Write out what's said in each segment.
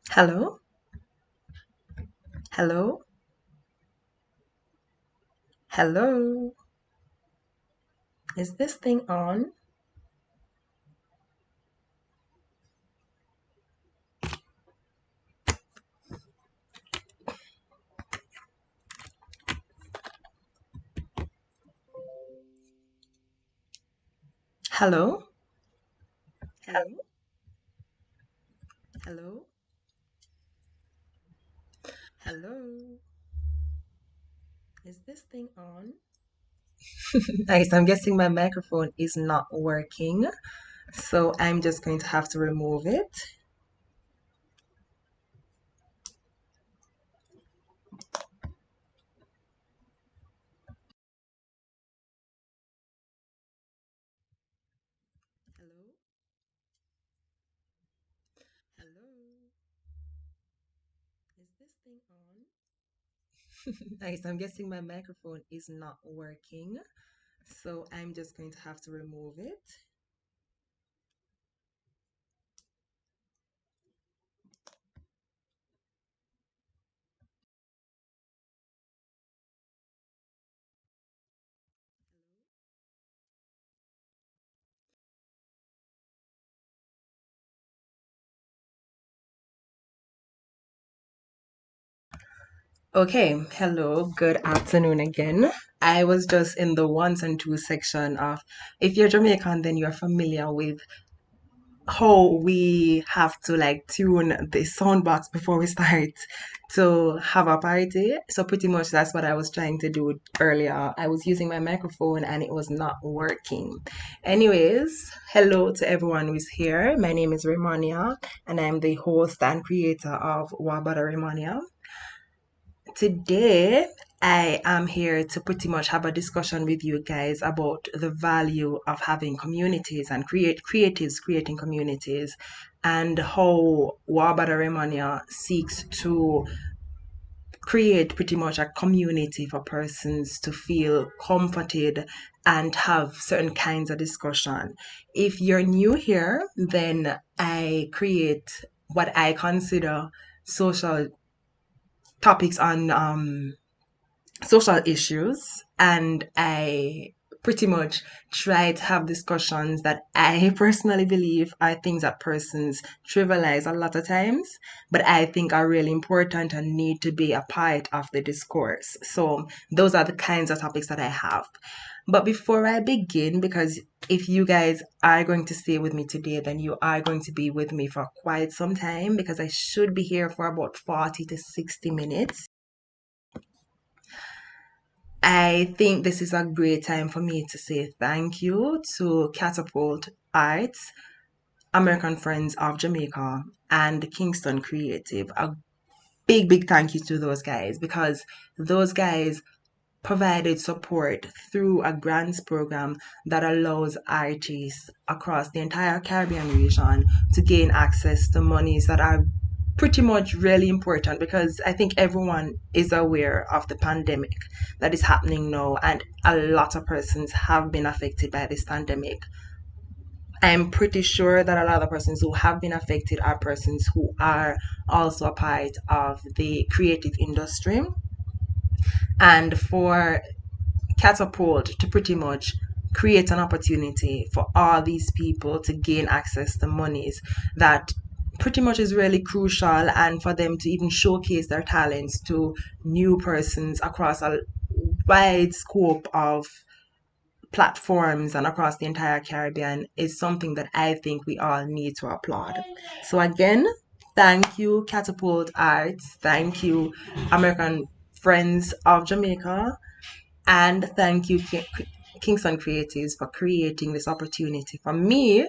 Hello? Hello? Hello? Is this thing on? Hello? Hello? Hello? Hello? Is this thing on? Nice. I'm guessing my microphone is not working, so I'm just going to have to remove it. Hello? Hello? Is this thing on? Nice. I'm guessing my microphone is not working, so I'm just going to have to remove it. Okay, hello, good afternoon again. I was just in the ones and twos section of if you're Jamaican, then you're familiar with how we have to like tune the sound box before we start to have a party. So pretty much that's what I was trying to do earlier. I was using my microphone and it was not working. Anyways, hello to everyone who's here. My name is Raymoniya and I'm the host and creator of Wah Bada Raymoniya. Today, I am here to pretty much have a discussion with you guys about the value of having communities and creatives creating communities and how Wah Bada Raymoniya seeks to create pretty much a community for persons to feel comforted and have certain kinds of discussion. If you're new here, then I create what I consider social topics on social issues, and I pretty much try to have discussions that I personally believe are things that persons trivialize a lot of times, but I think are really important and need to be a part of the discourse. So those are the kinds of topics that I have. But before I begin, because if you guys are going to stay with me today, then you are going to be with me for quite some time because I should be here for about 40 to 60 minutes. I think this is a great time for me to say thank you to Catapult Arts, American Friends of Jamaica, and Kingston Creative. A big thank you to those guys because those guys provided support through a grants program that allows artists across the entire Caribbean region to gain access to monies that are pretty much really important because I think everyone is aware of the pandemic that is happening now, and a lot of persons have been affected by this pandemic. I'm pretty sure that a lot of persons who have been affected are persons who are also a part of the creative industry. And for Catapult to pretty much create an opportunity for all these people to gain access to monies that pretty much is really crucial, and for them to even showcase their talents to new persons across a wide scope of platforms and across the entire Caribbean is something that I think we all need to applaud. So again, thank you Catapult Arts, thank you American Friends of Jamaica, and thank you, Kingston Creatives, for creating this opportunity for me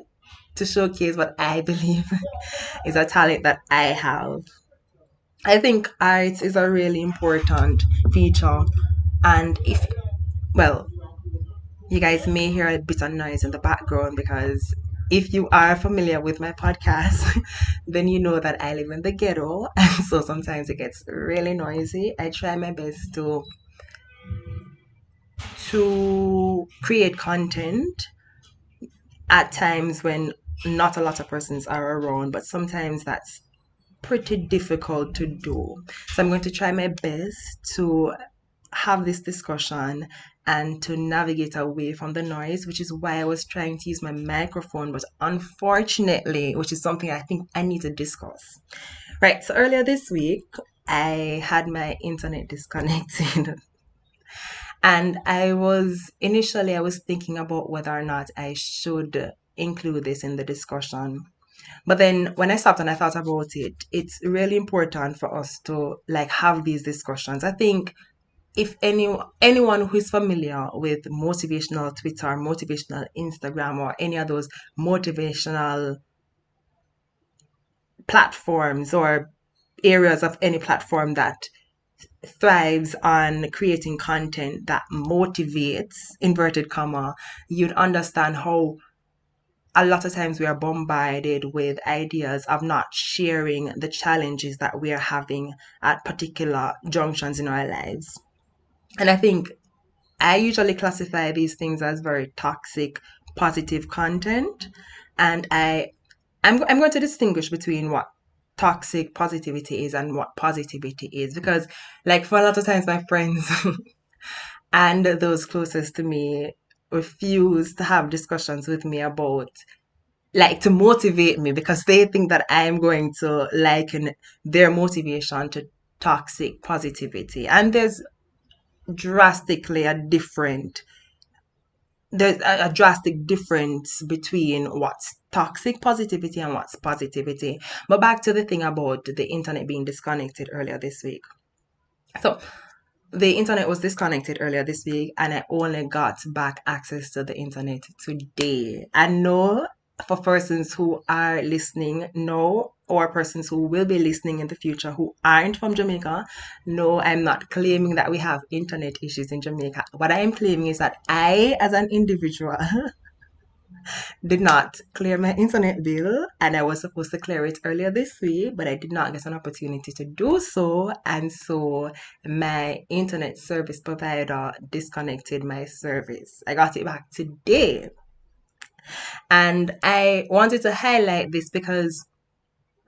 to showcase what I believe is a talent that I have. I think art is a really important feature. And if, well, you guys may hear a bit of noise in the background because if you are familiar with my podcast, then you know that I live in the ghetto. And so sometimes it gets really noisy. I try my best to create content at times when not a lot of persons are around, but sometimes that's pretty difficult to do. So I'm going to try my best to have this discussion and to navigate away from the noise, which is why I was trying to use my microphone, but unfortunately, which is something I think I need to discuss. Right, so earlier this week, I had my internet disconnected. And I was thinking about whether or not I should include this in the discussion. But then when I stopped and I thought about it, it's really important for us to like have these discussions. I think if anyone who is familiar with motivational Twitter, motivational Instagram, or any of those motivational platforms or areas of any platform that thrives on creating content that motivates, inverted comma, you'd understand how a lot of times we are bombarded with ideas of not sharing the challenges that we are having at particular junctions in our lives. And I think I usually classify these things as very toxic, positive content. And I'm going to distinguish between what toxic positivity is and what positivity is. Because, like, for a lot of times, my friends and those closest to me refuse to have discussions with me about, like, to motivate me because they think that I'm going to liken their motivation to toxic positivity. And drastically a different there's a drastic difference between what's toxic positivity and what's positivity. But back to the thing about the internet being disconnected earlier this week. So the internet was disconnected earlier this week, and I only got back access to the internet today. I know for persons who are listening know, or persons who will be listening in the future who aren't from Jamaica, no, I'm not claiming that we have internet issues in Jamaica. What I am claiming is that I, as an individual, did not clear my internet bill, and I was supposed to clear it earlier this week, but I did not get an opportunity to do so, and so my internet service provider disconnected my service. I got it back today, and I wanted to highlight this because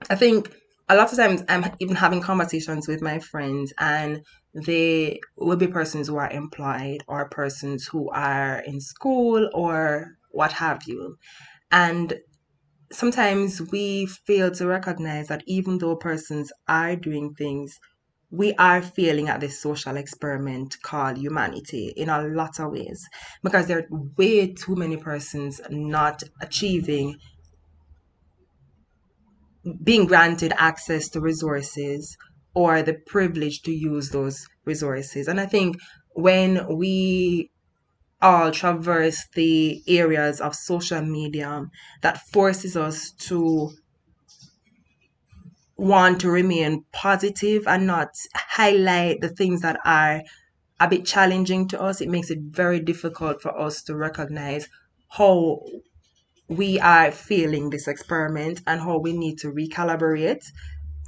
I think a lot of times I'm even having conversations with my friends, and they will be persons who are employed or persons who are in school or what have you. And sometimes we fail to recognize that even though persons are doing things, we are failing at this social experiment called humanity in a lot of ways because there are way too many persons not achieving being granted access to resources or the privilege to use those resources. And I think when we all traverse the areas of social media that forces us to want to remain positive and not highlight the things that are a bit challenging to us, it makes it very difficult for us to recognize how we are failing this experiment and how we need to recalibrate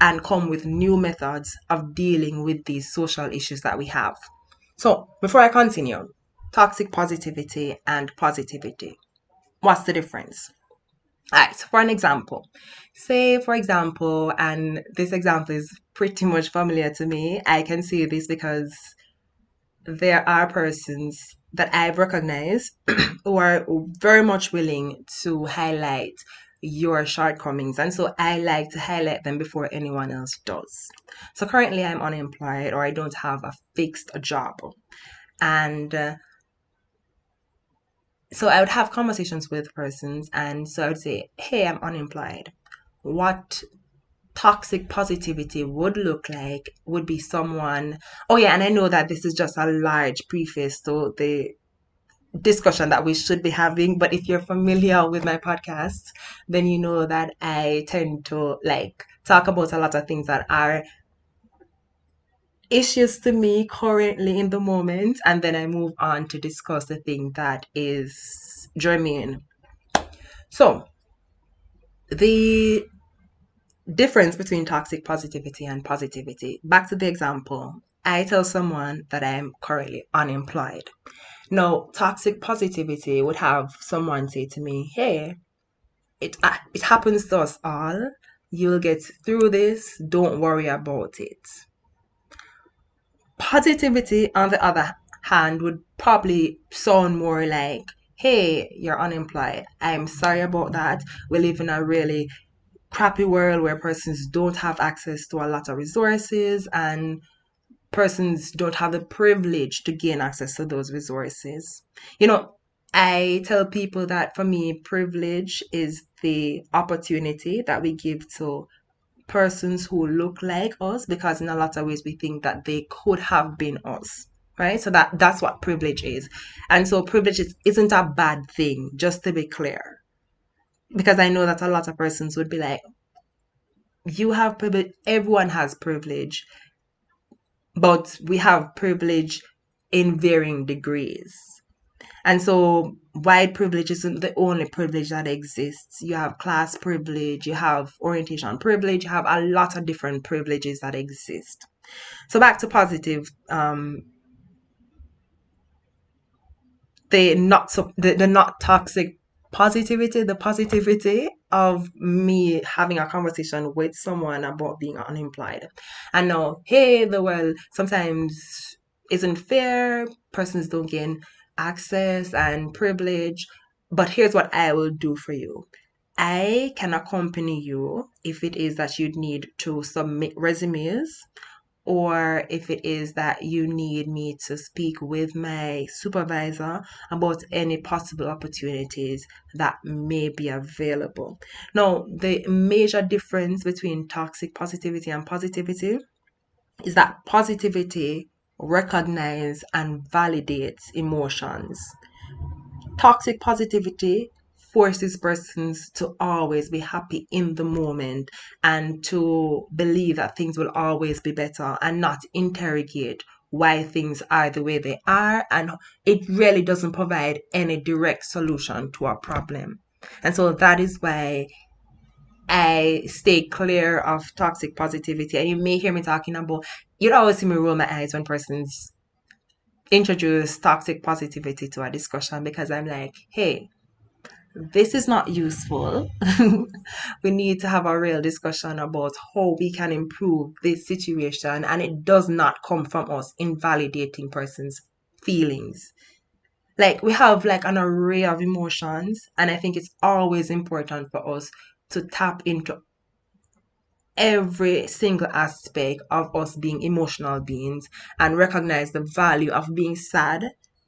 and come with new methods of dealing with these social issues that we have. So, before I continue, toxic positivity and positivity. What's the difference? All right, so for an example, say, for example, and this example is pretty much familiar to me. I can see this because there are persons that I've recognized who are very much willing to highlight your shortcomings. And so I like to highlight them before anyone else does. So currently I'm unemployed or I don't have a fixed job. And so I would have conversations with persons. And so I would say, hey, I'm unemployed. What toxic positivity would look like would be someone, oh yeah, and I know that this is just a large preface to the discussion that we should be having, but if you're familiar with my podcast, then you know that I tend to like talk about a lot of things that are issues to me currently in the moment, and then I move on to discuss the thing that is germane. So the difference between toxic positivity and positivity. Back to the example. I tell someone that I'm currently unemployed. Now, toxic positivity would have someone say to me, hey, it happens to us all. You'll get through this. Don't worry about it. Positivity, on the other hand, would probably sound more like, hey, you're unemployed. I'm sorry about that. We live in a really crappy world where persons don't have access to a lot of resources and persons don't have the privilege to gain access to those resources. You know, I tell people that for me, privilege is the opportunity that we give to persons who look like us because in a lot of ways we think that they could have been us, right? So that's what privilege is. And so privilege isn't a bad thing, just to be clear, because I know that a lot of persons would be like, you have privilege, everyone has privilege, but we have privilege in varying degrees. And so white privilege isn't the only privilege that exists. You have class privilege, you have orientation privilege, you have a lot of different privileges that exist. So back to positive, the not toxic positivity, the positivity of me having a conversation with someone about being unemployed. And now, hey, the world sometimes isn't fair, persons don't gain access and privilege. But here's what I will do for you. I can accompany you if it is that you need to submit resumes, or if it is that you need me to speak with my supervisor about any possible opportunities that may be available. Now, the major difference between toxic positivity and positivity is that positivity recognizes and validates emotions. Toxic positivity forces persons to always be happy in the moment and to believe that things will always be better and not interrogate why things are the way they are. And it really doesn't provide any direct solution to a problem. And so that is why I stay clear of toxic positivity. And you may hear me talking about, you'd always see me roll my eyes when persons introduce toxic positivity to a discussion because I'm like, hey, this is not useful. We need to have a real discussion about how we can improve this situation, and it does not come from us invalidating persons' feelings. Like we have like an array of emotions, and I think it's always important for us to tap into every single aspect of us being emotional beings and recognize the value of being sad,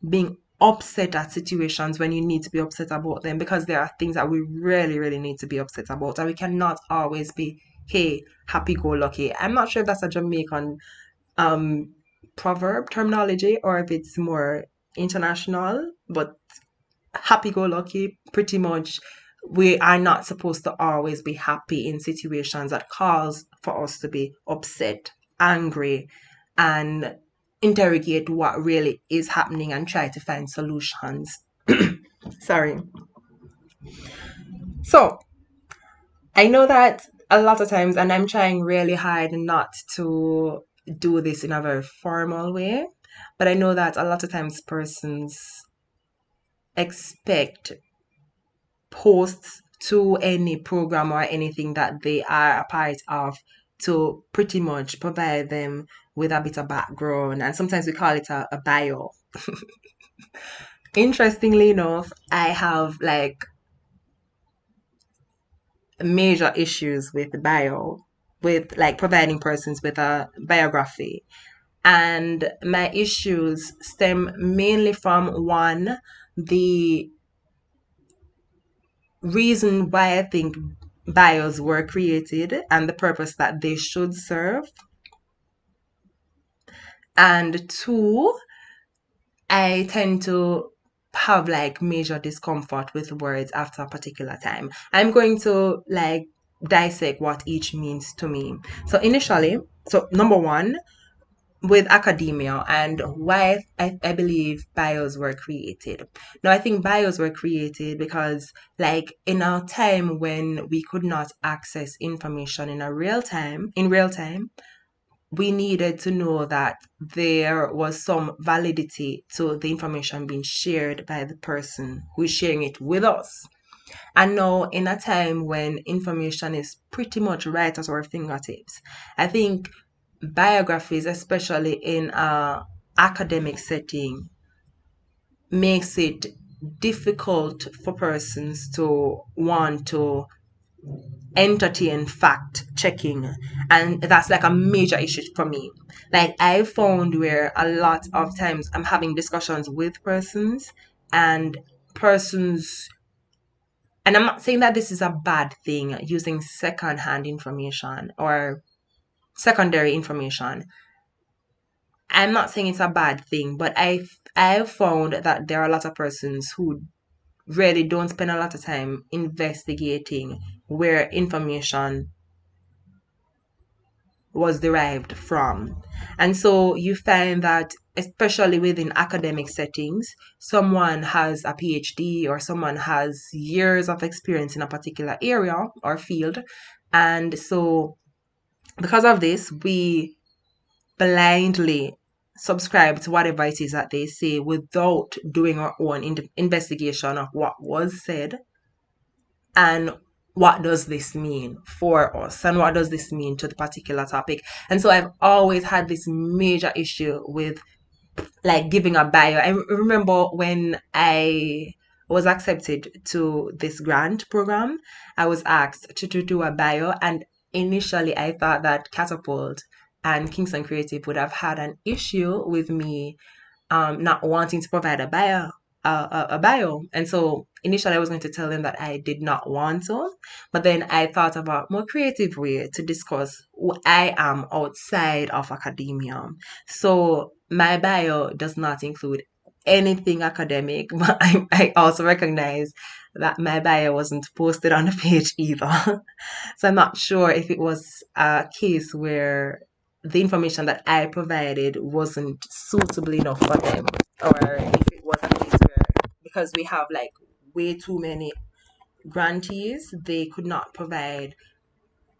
being upset at situations when you need to be upset about them, because there are things that we really, really need to be upset about, and we cannot always be, hey, happy go lucky. I'm not sure if that's a Jamaican um proverb terminology or if it's more international, but happy go lucky pretty much, we are not supposed to always be happy in situations that cause for us to be upset, angry, and interrogate what really is happening and try to find solutions. Sorry. So I know that a lot of times, and I'm trying really hard not to do this in a very formal way, but I know that a lot of times persons expect posts to any program or anything that they are a part of to pretty much provide them with a bit of background. And sometimes we call it a bio. Interestingly enough, I have like major issues with bio, with like providing persons with a biography. And my issues stem mainly from one, the reason why I think bios were created and the purpose that they should serve. And two, I tend to have like major discomfort with words after a particular time. I'm going to like dissect what each means to me. So initially, so number one, with academia and why I believe bios were created. Now, I think bios were created because, like, in a time when we could not access information in real time, we needed to know that there was some validity to the information being shared by the person who is sharing it with us. And now, in a time when information is pretty much right at our fingertips, I think biographies, especially in a academic setting, makes it difficult for persons to want to entertain fact checking, and that's like a major issue for me. Like, I found where a lot of times I'm having discussions with persons, and persons, and I'm not saying that this is a bad thing, using second hand information or secondary information. I'm not saying it's a bad thing, but I found that there are a lot of persons who really don't spend a lot of time investigating where information was derived from. And so you find that, especially within academic settings, someone has a PhD or someone has years of experience in a particular area or field. And so, because of this, we blindly subscribe to whatever it is that they say without doing our own investigation of what was said, and what does this mean for us, and what does this mean to the particular topic. And so I've always had this major issue with like giving a bio. I remember when I was accepted to this grant program, I was asked to do a bio, and initially I thought that Catapult and Kingston Creative would have had an issue with me not wanting to provide a bio. And so initially I was going to tell them that I did not want to, but then I thought about more creative way to discuss who I am outside of academia. So my bio does not include anything academic, but I also recognize that my bio wasn't posted on the page either. So I'm not sure if it was a case where the information that I provided wasn't suitable enough for them, or if it was a case where, because we have like way too many grantees, they could not provide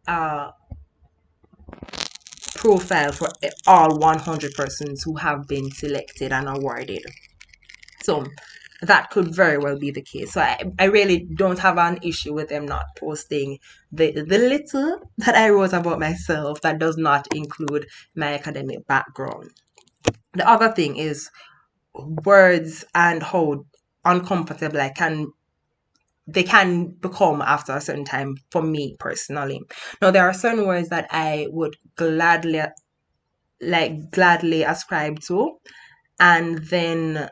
a profile for all 100 persons who have been selected and awarded. So that could very well be the case. So I really don't have an issue with them not posting the little that I wrote about myself that does not include my academic background. The other thing is words and how uncomfortable they can become after a certain time for me personally. Now, there are certain words that I would gladly ascribe to, and then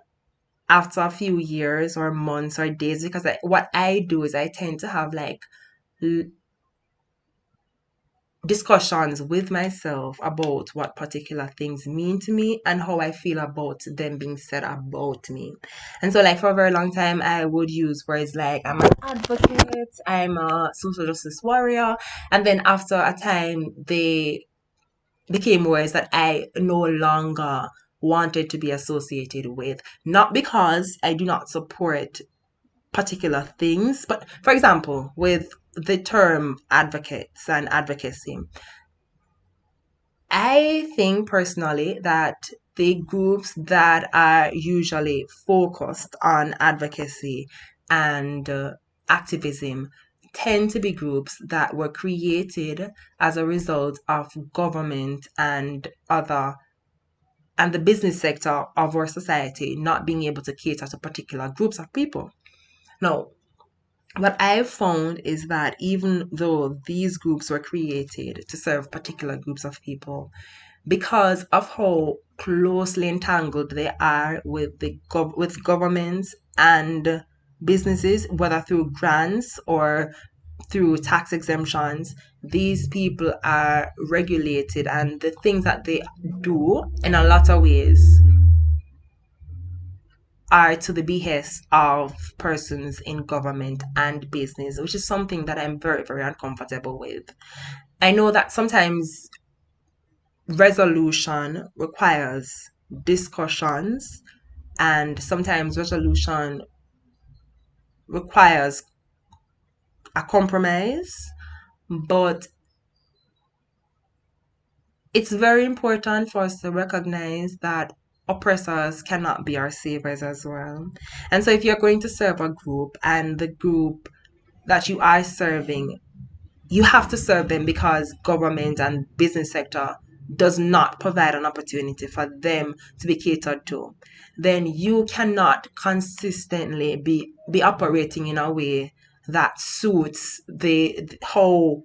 after a few years or months or days, because what I do is I tend to have like discussions with myself about what particular things mean to me and how I feel about them being said about me. And so, like, for a very long time, I would use words like I'm an advocate, I'm a social justice warrior, and then after a time, they became words that I no longer wanted to be associated with. Not because I do not support particular things, but for example, with the term advocates and advocacy, I think personally that the groups that are usually focused on advocacy and activism tend to be groups that were created as a result of government and the business sector of our society not being able to cater to particular groups of people. Now, what I've found is that even though these groups were created to serve particular groups of people, because of how closely entangled they are with with governments and businesses, whether through grants or through tax exemptions, these people are regulated, and the things that they do in a lot of ways are to the behest of persons in government and business, which is something that I'm very, very uncomfortable with. I know that sometimes resolution requires discussions, and sometimes resolution requires a compromise, but it's very important for us to recognize that oppressors cannot be our saviors as well. And so if you're going to serve a group and the group that you are serving, you have to serve them because government and business sector does not provide an opportunity for them to be catered to, then you cannot consistently be operating in a way that suits the how,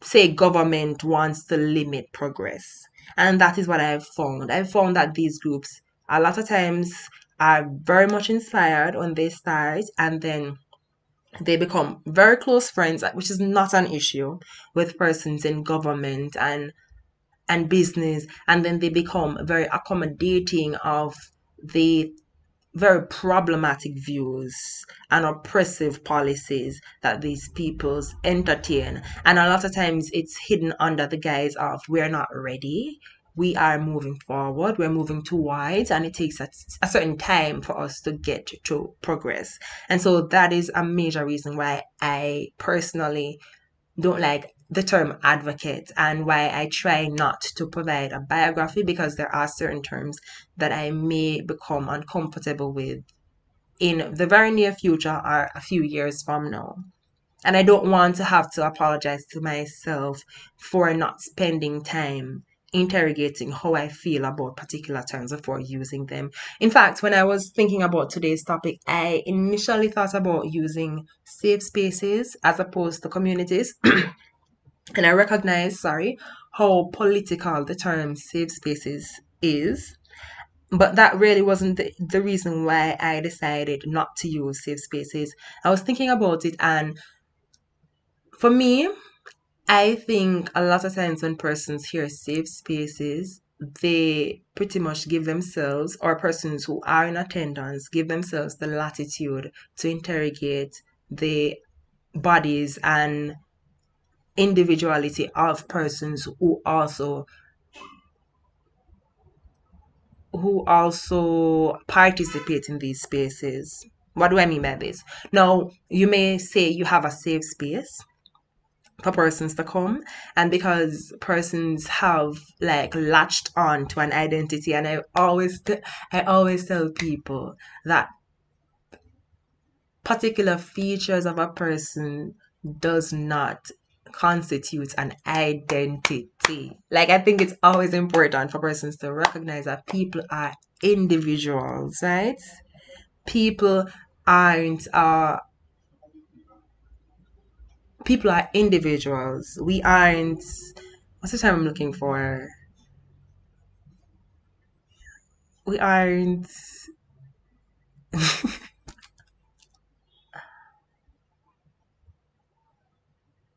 say, government wants to limit progress. And that is what I've found that these groups a lot of times are very much inspired when they start, and then they become very close friends, which is not an issue with persons in government and business, and then they become very accommodating of the very problematic views and oppressive policies that these peoples entertain. And a lot of times it's hidden under the guise of we're not ready. We are moving forward, we're moving towards, and it takes a certain time for us to get to progress. And so that is a major reason why I personally don't like the term advocate, and why I try not to provide a biography, because there are certain terms that I may become uncomfortable with in the very near future or a few years from now. And I don't want to have to apologize to myself for not spending time interrogating how I feel about particular terms before using them. In fact, when I was thinking about today's topic, I initially thought about using safe spaces as opposed to communities. And I recognize, sorry, how political the term safe spaces is. But that really wasn't the reason why I decided not to use safe spaces. I was thinking about it, and for me, I think a lot of times when persons hear safe spaces, they pretty much give themselves, or persons who are in attendance, give themselves the latitude to interrogate the bodies and individuality of persons who also participate in these spaces. What do I mean by this? Now, you may say you have a safe space for persons to come, and because persons have like latched on to an identity, and I always tell people that particular features of a person does not constitute an identity. Like, I think it's always important for persons to recognize that people are individuals, right? People aren't people are individuals. We aren't, what's the term I'm looking for? We aren't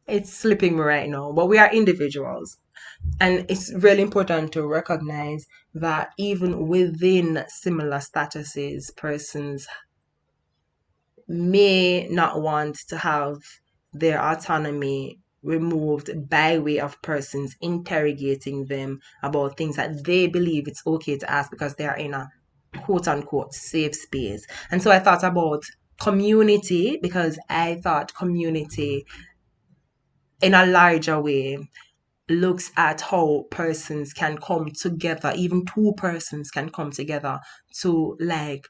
it's slipping me right now, but we are individuals. And it's really important to recognize that even within similar statuses, persons may not want to have their autonomy removed by way of persons interrogating them about things that they believe it's okay to ask because they are in a quote unquote safe space. And so I thought about community, because I thought community in a larger way looks at how persons can come together, even two persons can come together to like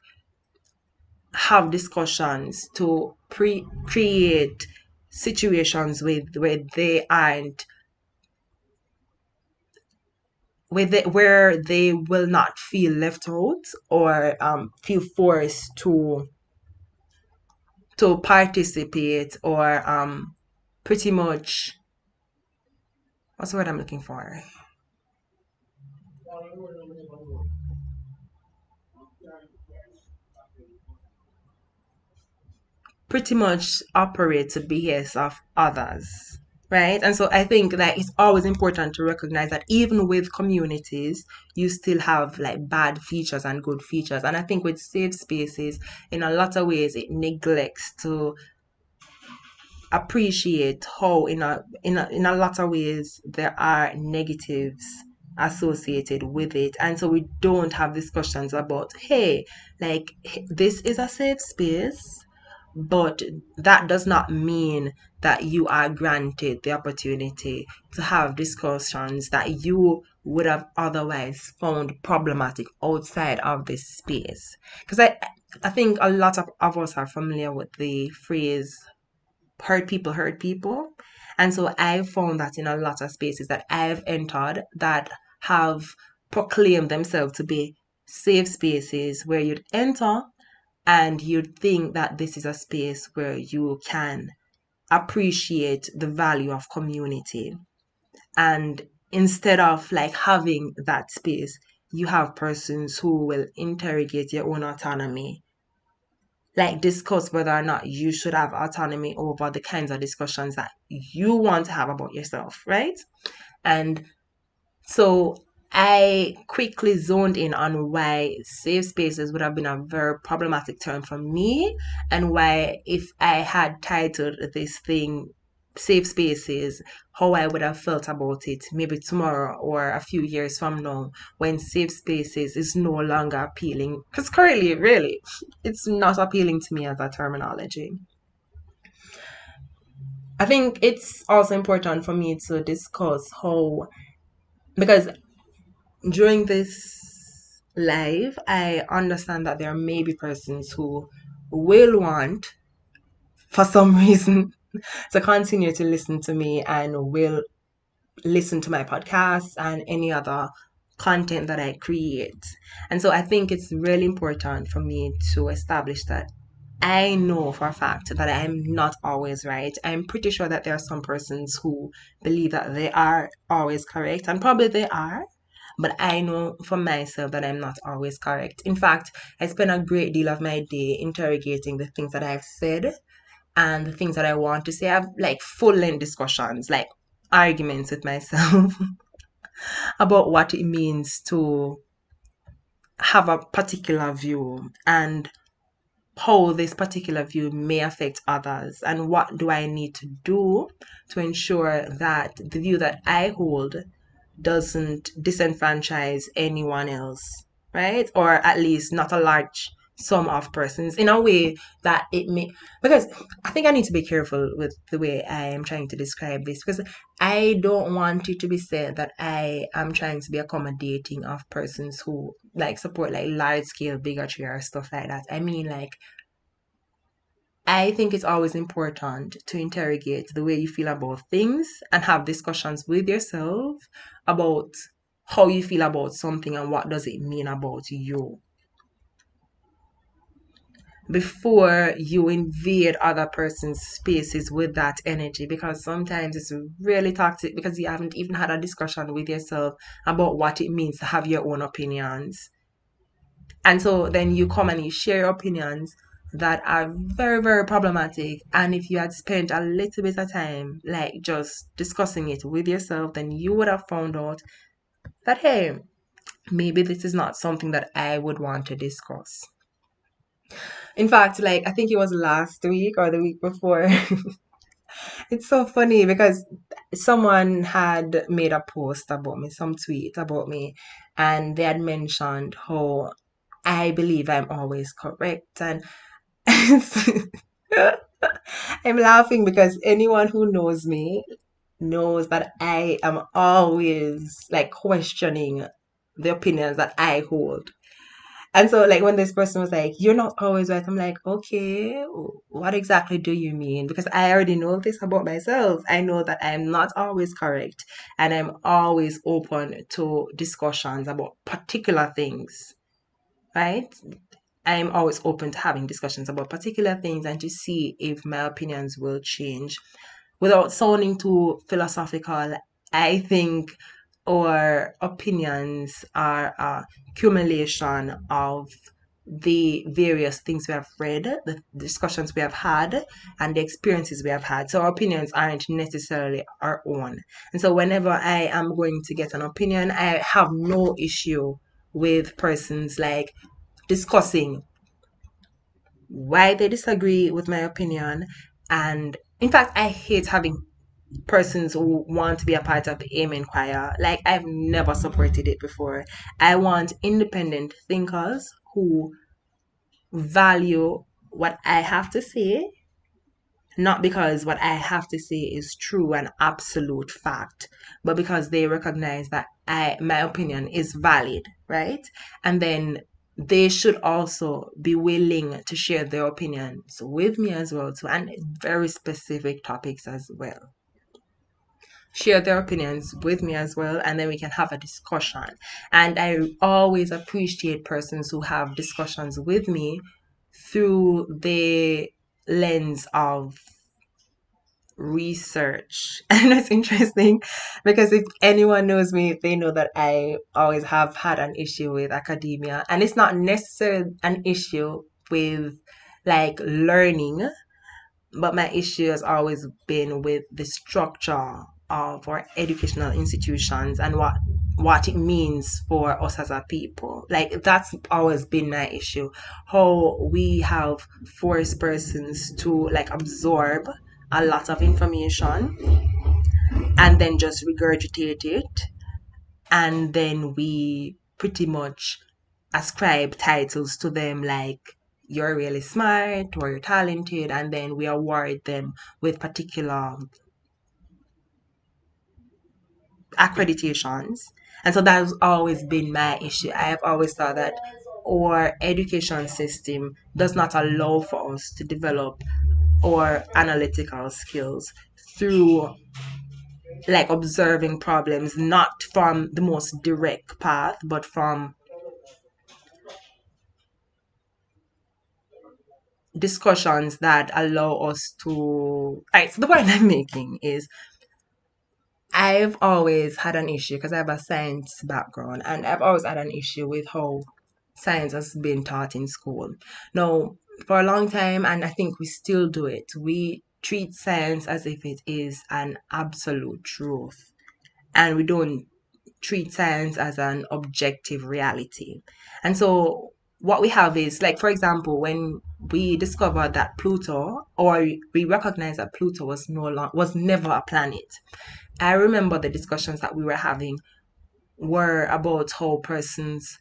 have discussions, to create situations where they aren't where they will not feel left out, or feel forced to participate, or pretty much, what's the word I'm looking for? Pretty much operate to behest of others, right? And so I think that it's always important to recognize that even with communities, you still have like bad features and good features. And I think with safe spaces, in a lot of ways, it neglects to appreciate how in a lot of ways there are negatives associated with it. And so we don't have discussions about, hey, like, this is a safe space, but that does not mean that you are granted the opportunity to have discussions that you would have otherwise found problematic outside of this space. Because I think a lot of us are familiar with the phrase hurt people. And so I found that in a lot of spaces that I've entered that have proclaimed themselves to be safe spaces where you'd enter and you'd think that this is a space where you can appreciate the value of community. And instead of like having that space, you have persons who will interrogate your own autonomy, like discuss whether or not you should have autonomy over the kinds of discussions that you want to have about yourself, right? And so I quickly zoned in on why safe spaces would have been a very problematic term for me, and why, if I had titled this thing safe spaces, how I would have felt about it maybe tomorrow or a few years from now when safe spaces is no longer appealing. Because currently, really, it's not appealing to me as a terminology. I think it's also important for me to discuss how, because during this live, I understand that there may be persons who will want, for some reason, to continue to listen to me and will listen to my podcasts and any other content that I create. And so I think it's really important for me to establish that I know for a fact that I'm not always right. I'm pretty sure that there are some persons who believe that they are always correct, and probably they are. But I know for myself that I'm not always correct. In fact, I spend a great deal of my day interrogating the things that I've said and the things that I want to say. I have like full length discussions, like arguments with myself about what it means to have a particular view and how this particular view may affect others, and what do I need to do to ensure that the view that I hold doesn't disenfranchise anyone else, right? Or at least not a large sum of persons in a way that it may, because I think I need to be careful with the way I am trying to describe this, because I don't want it to be said that I am trying to be accommodating of persons who like support like large scale bigotry or stuff like that. I mean, like, I think it's always important to interrogate the way you feel about things and have discussions with yourself about how you feel about something and what does it mean about you before you invade other person's spaces with that energy, because sometimes it's really toxic because you haven't even had a discussion with yourself about what it means to have your own opinions. And so then you come and you share your opinions that are very, very problematic. And if you had spent a little bit of time, like just discussing it with yourself, then you would have found out that, hey, maybe this is not something that I would want to discuss. In fact, like, I think it was last week or the week before. It's so funny because someone had made a post about me, some tweet about me, and they had mentioned how I believe I'm always correct. And I'm laughing because anyone who knows me knows that I am always like questioning the opinions that I hold. And so, like, when this person was like, "You're not always right," I'm like, "Okay, what exactly do you mean?" Because I already know this about myself. I know that I'm not always correct, and I'm always open to discussions about particular things, right? I'm always open to having discussions about particular things and to see if my opinions will change. Without sounding too philosophical, I think our opinions are a accumulation of the various things we have read, the discussions we have had, and the experiences we have had. So our opinions aren't necessarily our own. And so whenever I am going to get an opinion, I have no issue with persons like discussing why they disagree with my opinion. And in fact, I hate having persons who want to be a part of the Amen choir. Like, I've never supported it before. I want independent thinkers who value what I have to say, not because what I have to say is true and absolute fact, but because they recognize that my opinion is valid, right? And then they should also be willing to share their opinions with me as well too, and very specific topics as well. Share their opinions with me as well, and then we can have a discussion. And I always appreciate persons who have discussions with me through the lens of research. And it's interesting because if anyone knows me, they know that I always have had an issue with academia, and it's not necessarily an issue with like learning, but my issue has always been with the structure of our educational institutions and what it means for us as a people. Like that's always been my issue. How we have forced persons to like absorb a lot of information and then just regurgitate it, and then we pretty much ascribe titles to them like you're really smart or you're talented, and then we award them with particular accreditations. And so that's always been my issue. I have always thought that our education system does not allow for us to develop our analytical skills through like observing problems, not from the most direct path, but from discussions that allow us to. All right, so the point I'm making is I've always had an issue because I have a science background, and I've always had an issue with how science has been taught in school. Now, for a long time, and I think we still do it, we treat science as if it is an absolute truth, and we don't treat science as an objective reality. And so what we have is like, for example, when we discovered that Pluto, or we recognize that Pluto was was never a planet. I remember the discussions that we were having were about how persons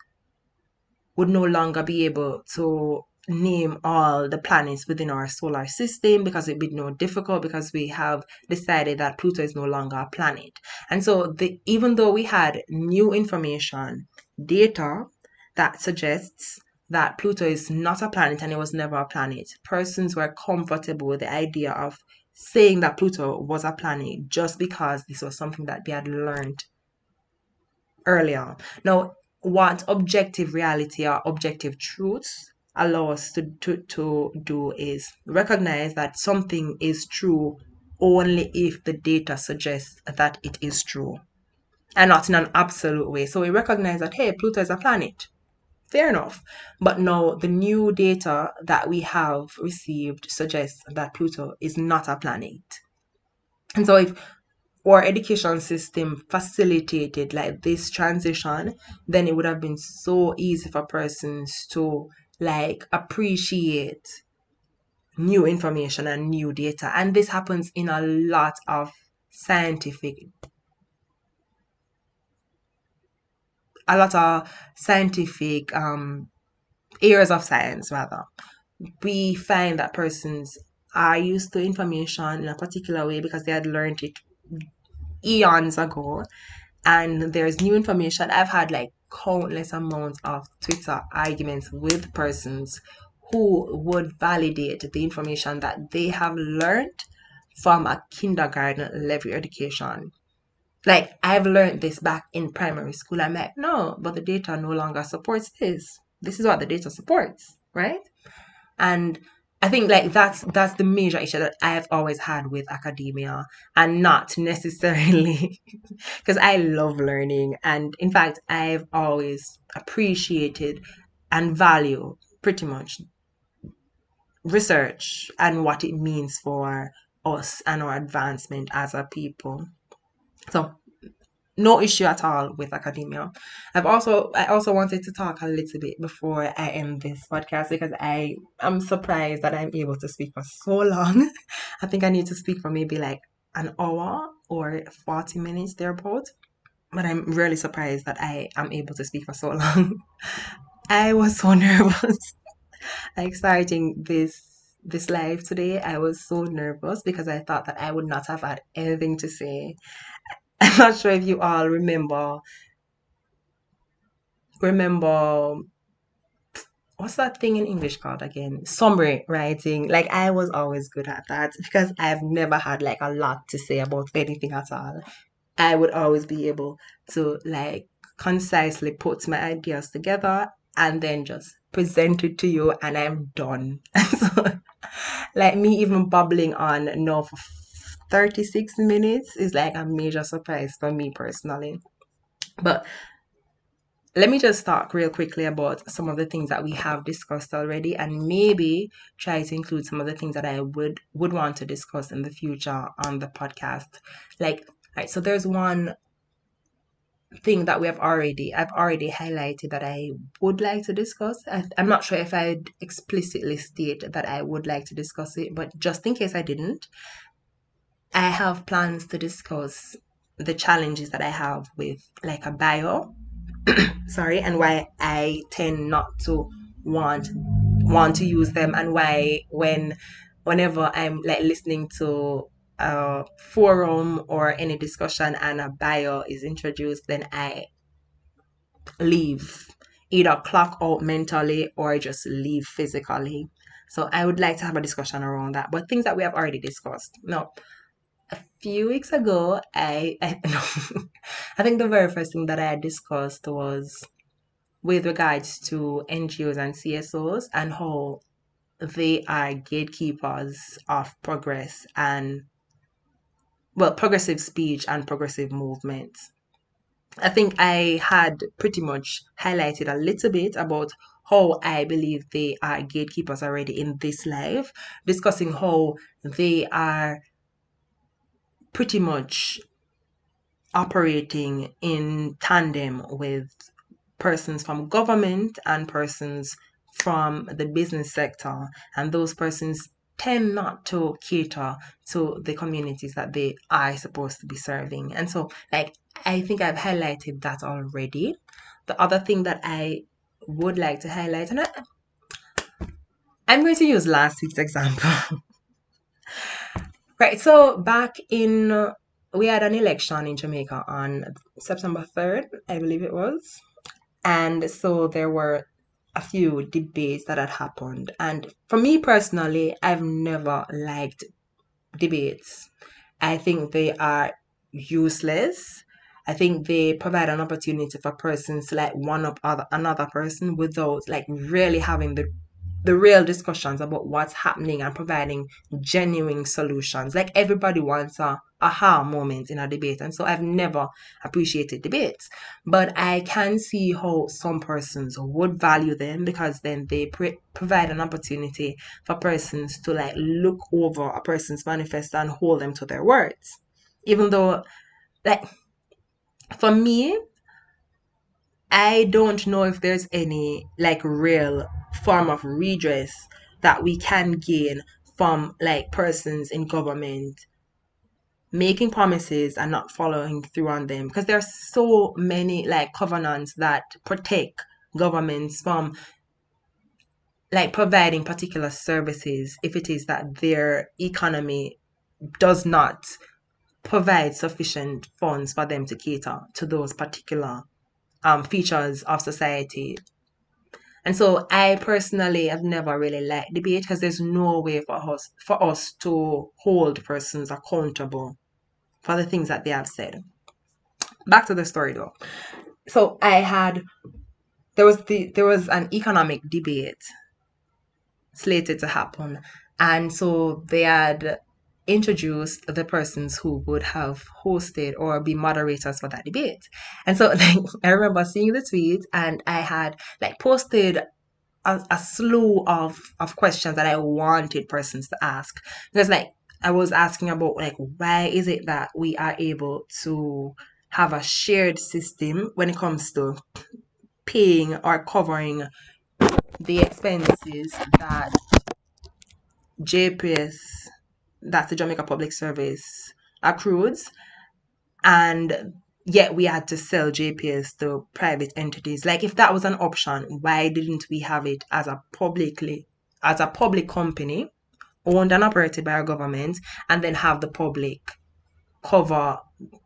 would no longer be able to name all the planets within our solar system because it'd be more difficult because we have decided that Pluto is no longer a planet. And so even though we had new information, data that suggests that Pluto is not a planet and it was never a planet, persons were comfortable with the idea of saying that Pluto was a planet just because this was something that they had learned earlier. Now, what objective reality or objective truths allow us to do is recognize that something is true only if the data suggests that it is true and not in an absolute way. So we recognize that, hey, Pluto is a planet. Fair enough. But now the new data that we have received suggests that Pluto is not a planet. And so if our education system facilitated like this transition, then it would have been so easy for persons to like appreciate new information and new data. And this happens in a lot of scientific, a lot of scientific areas of science rather. We find that persons are used to information in a particular way because they had learned it eons ago, and there's new information. I've had like countless amounts of Twitter arguments with persons who would validate the information that they have learned from a kindergarten level education. Like, I've learned this back in primary school. I'm like, no, but the data no longer supports this. This is what the data supports, right? And I think like that's the major issue that I've always had with academia, and not necessarily because I love learning, and in fact I've always appreciated and value pretty much research and what it means for us and our advancement as a people. So no issue at all with academia. I also wanted to talk a little bit before I end this podcast because I am surprised that I'm able to speak for so long. I think I need to speak for maybe like an hour or 40 minutes thereabout. But I'm really surprised that I am able to speak for so long. I was so nervous like starting this live today. I was so nervous because I thought that I would not have had anything to say. I'm not sure if you all remember what's that thing in English called again? Summary writing. Like I was always good at that because I've never had like a lot to say about anything at all. I would always be able to like concisely put my ideas together and then just present it to you and I'm done. So like me even babbling on now for 36 minutes is like a major surprise for me personally. But let me just talk real quickly about some of the things that we have discussed already and maybe try to include some of the things that I would want to discuss in the future on the podcast. Like, right, so there's one thing that I've already highlighted that I would like to discuss. I'm not sure if I'd explicitly state that I would like to discuss it, but just in case I didn't, I have plans to discuss the challenges that I have with like a bio, sorry, and why I tend not to want to use them, and why whenever I'm like listening to a forum or any discussion and a bio is introduced, then I leave, either clock out mentally or just leave physically. So I would like to have a discussion around that, but things that we have already discussed. Now, a few weeks ago, I think the very first thing that I had discussed was with regards to NGOs and CSOs and how they are gatekeepers of progress and, well, progressive speech and progressive movements. I think I had pretty much highlighted a little bit about how I believe they are gatekeepers already in this life, discussing how they are pretty much operating in tandem with persons from government and persons from the business sector, and those persons tend not to cater to the communities that they are supposed to be serving. And so, like, I think I've highlighted that already. The other thing that I would like to highlight, and I'm going to use last week's example. Right, so back in, we had an election in Jamaica on September 3rd, I believe it was. And so there were a few debates that had happened. And for me personally, I've never liked debates. I think they are useless. I think they provide an opportunity for persons to like one up another person without like really having the real discussions about what's happening and providing genuine solutions. Like everybody wants a aha moment in a debate. And so I've never appreciated debates. But I can see how some persons would value them because then they provide an opportunity for persons to like look over a person's manifesto and hold them to their words. Even though, like, for me, I don't know if there's any like real form of redress that we can gain from like persons in government making promises and not following through on them, because there's so many like covenants that protect governments from like providing particular services if it is that their economy does not provide sufficient funds for them to cater to those particular features of society. And so I personally have never really liked debate because there's no way for us to hold persons accountable for the things that they have said. Back to the story though. So there was an economic debate slated to happen, and so they had introduced the persons who would have hosted or be moderators for that debate. And so like I remember seeing the tweet and I had like posted a slew of questions that I wanted persons to ask. Because like I was asking about like why is it that we are able to have a shared system when it comes to paying or covering the expenses that JPS, that's the Jamaica Public Service, accrues, and yet we had to sell JPS to private entities. Like if that was an option, why didn't we have it as a public company owned and operated by our government, and then have the public cover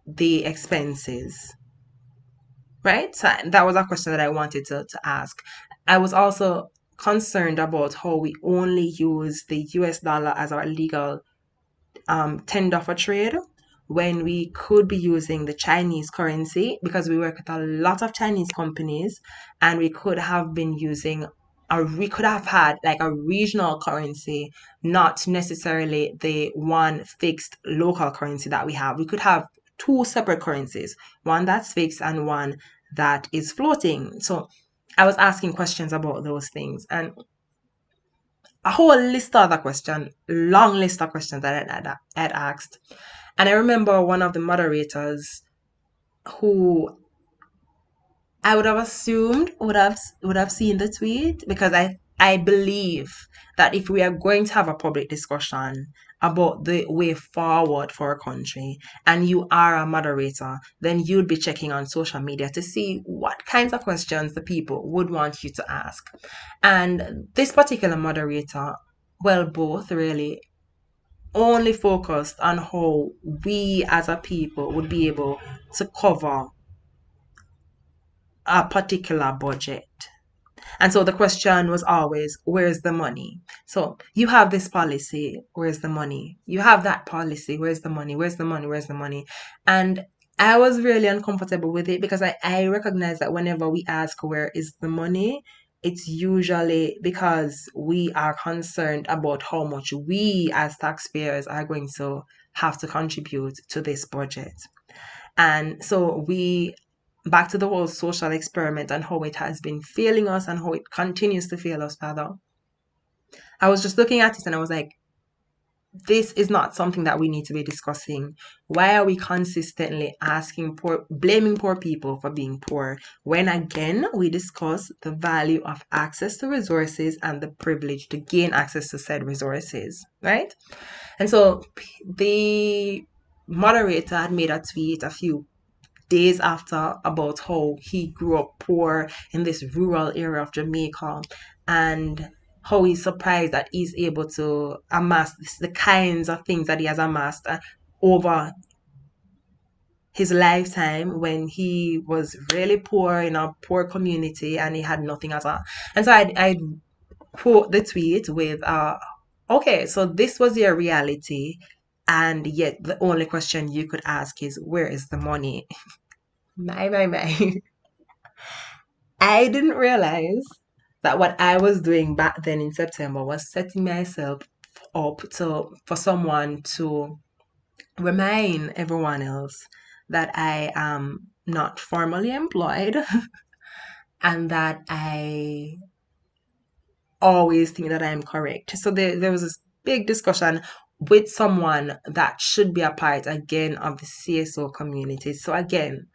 the expenses? Right? So that was a question that I wanted to ask. I was also concerned about how we only use the US dollar as our legal tender for trade when we could be using the Chinese currency, because we work with a lot of Chinese companies, and we could have been using we could have had like a regional currency, not necessarily the one fixed local currency that we have. We could have two separate currencies, one that's fixed and one that is floating. So I was asking questions about those things, and a whole list of other questions, long list of questions that I'd asked. And I remember one of the moderators who I would have assumed would have seen the tweet, because I believe that if we are going to have a public discussion about the way forward for our country, and you are a moderator, then you'd be checking on social media to see what kinds of questions the people would want you to ask. And this particular moderator, well, both really, only focused on how we as a people would be able to cover a particular budget. And so the question was always, where's the money? So you have this policy, where's the money? You have that policy, where's the money? Where's the money? Where's the money? And I was really uncomfortable with it, because I recognize that whenever we ask where is the money, it's usually because we are concerned about how much we as taxpayers are going to have to contribute to this budget. And so back to the whole social experiment and how it has been failing us and how it continues to fail us, rather. I was just looking at it and I was like, this is not something that we need to be discussing. Why are we consistently blaming poor people for being poor, when again we discuss the value of access to resources and the privilege to gain access to said resources, right? And so the moderator had made a tweet a few days after about how he grew up poor in this rural area of Jamaica, and how he's surprised that he's able to amass the kinds of things that he has amassed over his lifetime, when he was really poor in a poor community and he had nothing at all. And so I quote the tweet with, okay, so this was your reality, and yet the only question you could ask is, where is the money? My. I didn't realize that what I was doing back then in September was setting myself up for someone to remind everyone else that I am not formally employed and that I always think that I am correct. So there was this big discussion with someone that should be a part again of the CSO community. So again,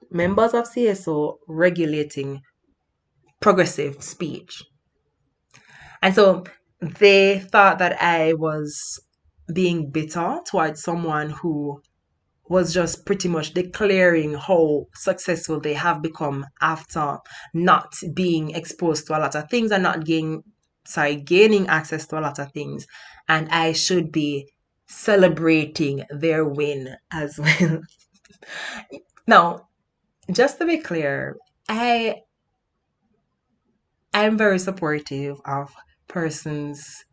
members of CSO regulating progressive speech. And so they thought that I was being bitter towards someone who was just pretty much declaring how successful they have become after not being exposed to a lot of things and not gaining access to a lot of things. And I should be celebrating their win as well. Now, just to be clear, I'm very supportive of persons'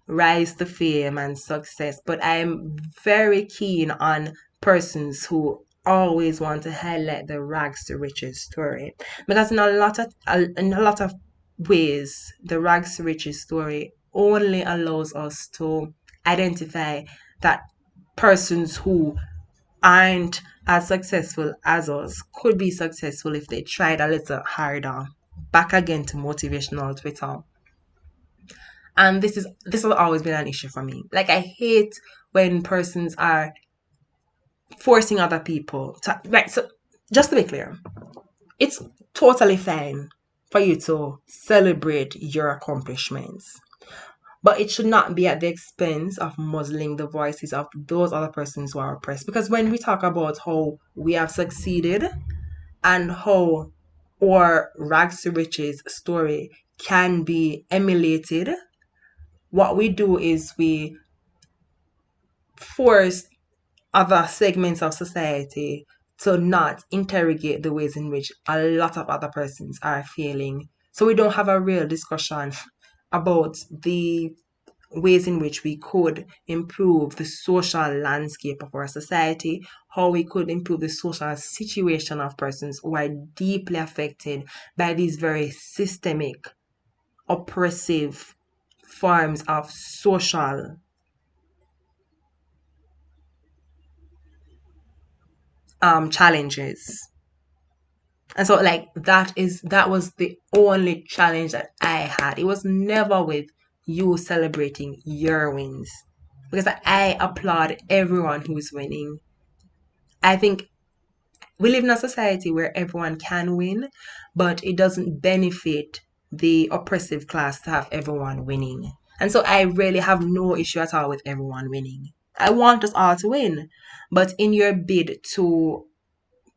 rise to fame and success, but I'm very keen on persons who always want to highlight the rags to riches story, because in a lot of ways, the rags to riches story only allows us to identify that persons who aren't as successful as us could be successful if they tried a little harder. Back again to motivational Twitter. And this has always been an issue for me. Like, I hate when persons are forcing other people to, right. So just to be clear, it's totally fine for you to celebrate your accomplishments, but it should not be at the expense of muzzling the voices of those other persons who are oppressed. Because when we talk about how we have succeeded and how our rags to riches story can be emulated, what we do is we force other segments of society to not interrogate the ways in which a lot of other persons are failing So we don't have a real discussion about the ways in which we could improve the social landscape of our society, how we could improve the social situation of persons who are deeply affected by these very systemic, oppressive forms of social challenges. And so like that was the only challenge that I had. It was never with you celebrating your wins. Because I applaud everyone who's winning. I think we live in a society where everyone can win, but it doesn't benefit the oppressive class to have everyone winning. And so I really have no issue at all with everyone winning. I want us all to win. But in your bid to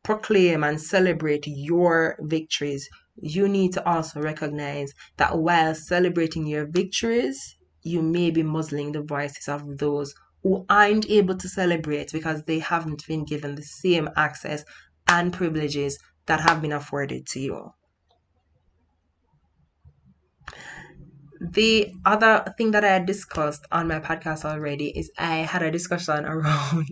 proclaim and celebrate your victories, you need to also recognize that while celebrating your victories, you may be muzzling the voices of those who aren't able to celebrate because they haven't been given the same access and privileges that have been afforded to you. The other thing that I had discussed on my podcast already is I had a discussion around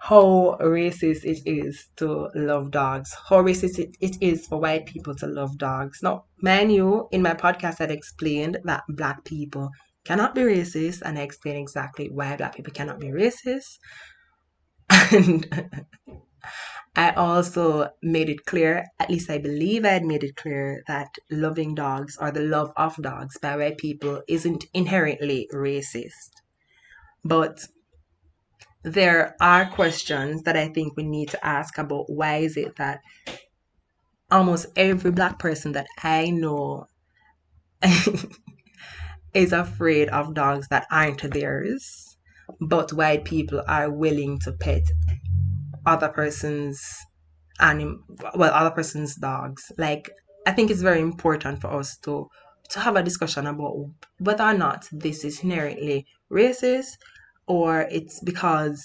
how racist it is to love dogs, how racist it is for white people to love dogs. Now, mind you, in my podcast, I'd explained that black people cannot be racist, and I explained exactly why black people cannot be racist. And I also made it clear, at least I believe I had made it clear, that loving dogs or the love of dogs by white people isn't inherently racist. But there are questions that I think we need to ask about why is it that almost every black person that I know is afraid of dogs that aren't theirs, but white people are willing to pet other person's other person's dogs. Like, I think it's very important for us to have a discussion about whether or not this is inherently racist or it's because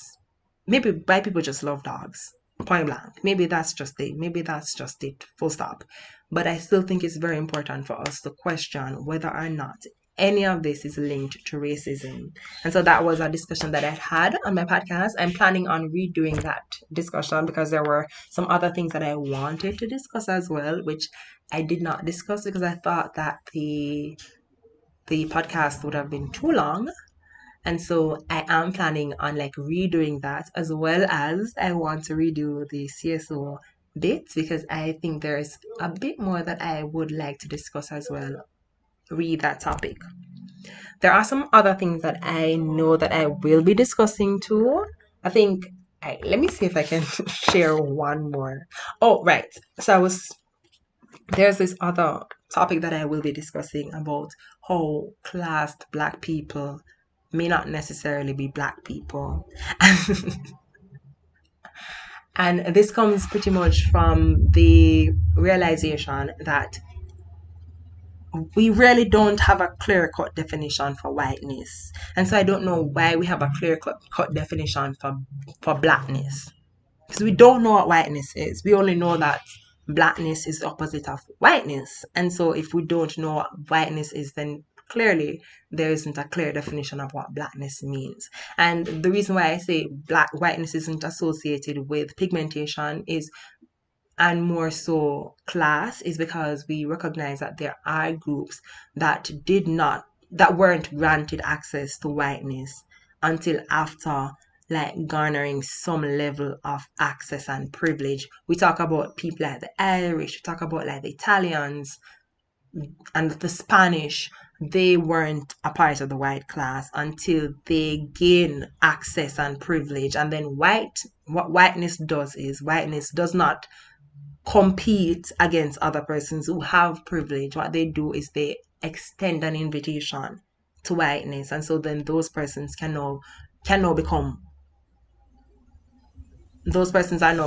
maybe white people just love dogs. Point blank. Maybe that's just it. Maybe that's just it. Full stop. But I still think it's very important for us to question whether or not any of this is linked to racism. And so that was a discussion that I had on my podcast. I'm planning on redoing that discussion because there were some other things that I wanted to discuss as well, which I did not discuss because I thought that the podcast would have been too long. And so I am planning on like redoing that, as well as I want to redo the CSO bits because I think there's a bit more that I would like to discuss as well. Read that topic. There are some other things that I know that I will be discussing too. I think let me see if I can share one more. Oh, right. So there's this other topic that I will be discussing about how classed black people may not necessarily be black people. And this comes pretty much from the realization that we really don't have a clear cut definition for whiteness. And so I don't know why we have a clear cut definition for blackness. Because we don't know what whiteness is. We only know that blackness is the opposite of whiteness. And so if we don't know what whiteness is, then clearly there isn't a clear definition of what blackness means. And the reason why I say black whiteness isn't associated with pigmentation is and more so class is because we recognize that there are groups that weren't granted access to whiteness until after like garnering some level of access and privilege. We talk about people like the Irish, we talk about like the Italians and the Spanish. They weren't a part of the white class until they gain access and privilege. And then what whiteness does is whiteness does not compete against other persons who have privilege. What they do is they extend an invitation to whiteness, and so then those persons are now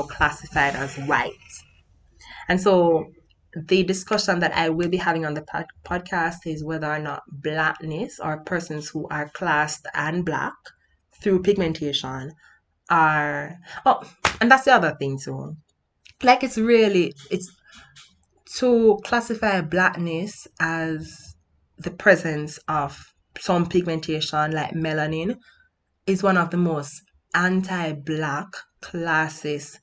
classified as white. And so the discussion that I will be having on the podcast is whether or not blackness or persons who are classed and black through pigmentation are and that's the other thing too. Like it's to classify blackness as the presence of some pigmentation like melanin is one of the most anti-black, classist,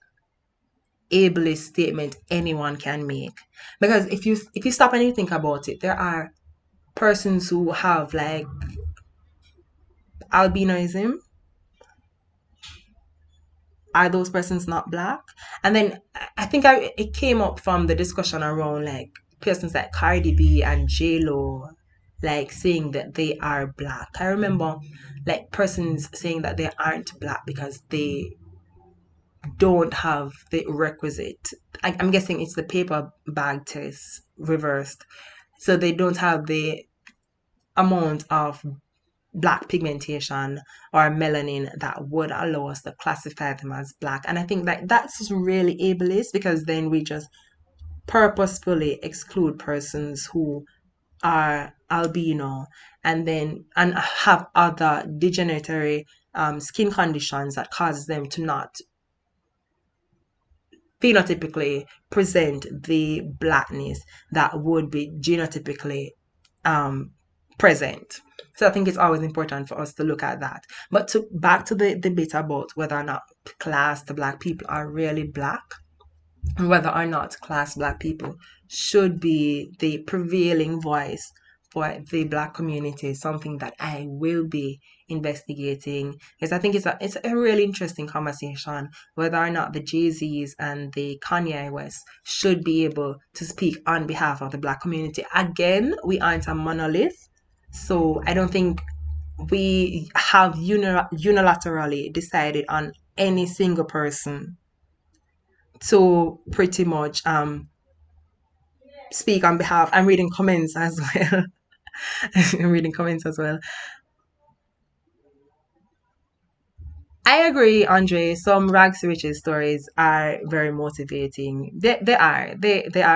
ableist statement anyone can make. Because if you stop and you think about it, there are persons who have like albinism. Are those persons not black? And then I think it came up from the discussion around like persons like Cardi B and J Lo, like saying that they are black. I remember like persons saying that they aren't black because they don't have the requisite. I'm guessing it's the paper bag test reversed. So they don't have the amount of black pigmentation or melanin that would allow us to classify them as black. And I think that that's really ableist because then we just purposefully exclude persons who are albino and have other degeneratory skin conditions that causes them to not phenotypically present the blackness that would be genotypically um, present. So I think it's always important for us to look at that. But to back to the debate about whether or not class the black people are really black, and whether or not class black people should be the prevailing voice for the black community is something that I will be investigating because I think it's a really interesting conversation whether or not the Jay-Z's and the Kanye West should be able to speak on behalf of the black community. Again, we aren't a monolith, so I don't think we have unilaterally decided on any single person to pretty much speak on behalf. I'm reading comments as well. I'm reading comments as well. I agree, Andre. Some rags to riches stories are very motivating. They are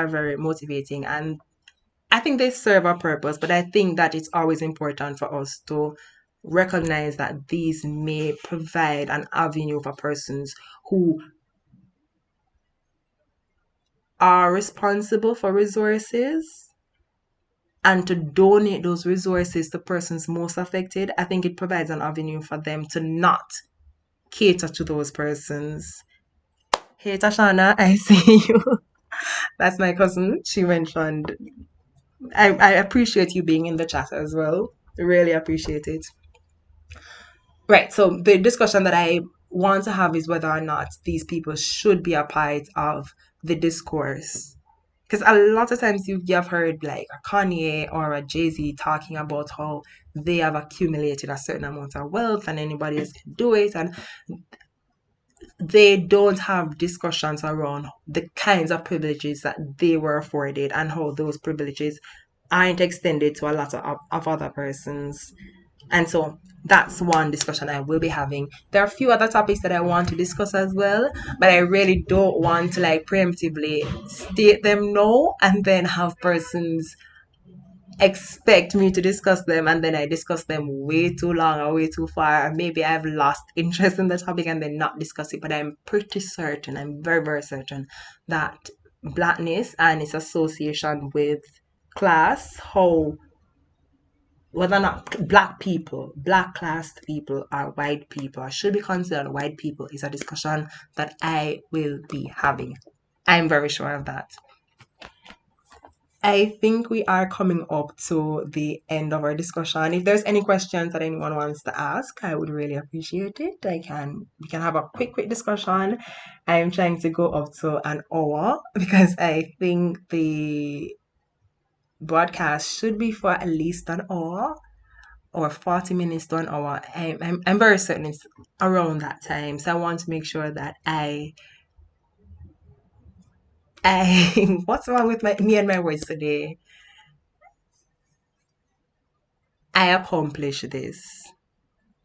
very motivating, and I think they serve a purpose. But I think that it's always important for us to recognize that these may provide an avenue for persons who are responsible for resources and to donate those resources to persons most affected. I think it provides an avenue for them to not cater to those persons. Hey Tashana, I see you. That's my cousin. She mentioned. I appreciate you being in the chat as well. Really appreciate it. Right. So the discussion that I want to have is whether or not these people should be a part of the discourse. Because a lot of times you've heard like a Kanye or a Jay-Z talking about how they have accumulated a certain amount of wealth and anybody else can do it. And they don't have discussions around the kinds of privileges that they were afforded and how those privileges aren't extended to a lot of other persons. And so that's one discussion I will be having. There are a few other topics that I want to discuss as well, but I really don't want to like preemptively state them now and then have persons expect me to discuss them and then I discuss them way too long or way too far. Maybe I've lost interest in the topic and then not discuss it, but I'm pretty certain, I'm very, very certain that blackness and its association with class, how whether or not black people, black classed people are white people or should be considered white people is a discussion that I will be having. I'm very sure of that. I think we are coming up to the end of our discussion. If there's any questions that anyone wants to ask, I would really appreciate it. We can have a quick discussion. I'm trying to go up to an hour because I think the broadcast should be for at least an hour or 40 minutes to an hour. I'm very certain it's around that time. So I want to make sure that I what's wrong with me and my words today? I accomplish this.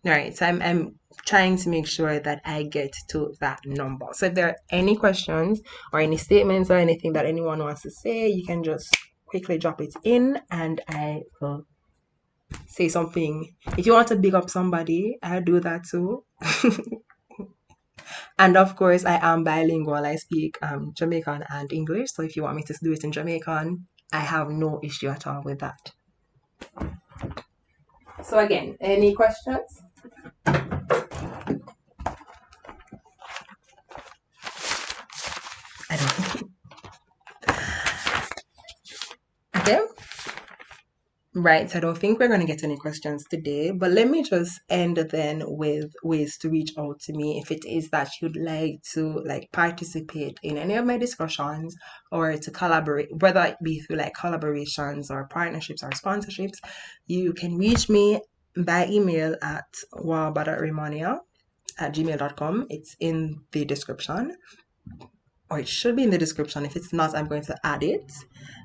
All right, so I'm trying to make sure that I get to that number. So if there are any questions or any statements or anything that anyone wants to say, you can just quickly drop it in and I will say something. If you want to big up somebody, I'll do that too. And of course, I am bilingual. I speak Jamaican and English. So if you want me to do it in Jamaican, I have no issue at all with that. So again, any questions? I don't. Okay. Right, so I don't think we're going to get any questions today, but let me just end then with ways to reach out to me if it is that you'd like to like participate in any of my discussions or to collaborate, whether it be through like collaborations or partnerships or sponsorships. You can reach me by email at wahbadaraymoniya@gmail.com. It's in the description, or it should be in the description. If it's not, I'm going to add it.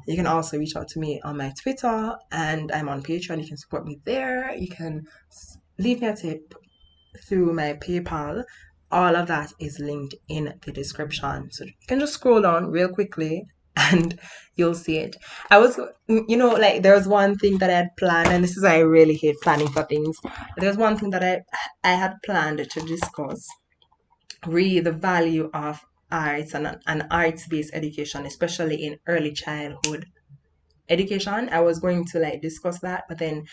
You can also reach out to me on my Twitter, and I'm on Patreon. You can support me there. You can leave me a tip through my PayPal. All of that is linked in the description. So you can just scroll down real quickly and you'll see it. I was, like there was one thing that I had planned, and this is why I really hate planning for things. There's one thing that I had planned to discuss, really the value of arts and arts-based education, especially in early childhood education. I was going to like discuss that, but then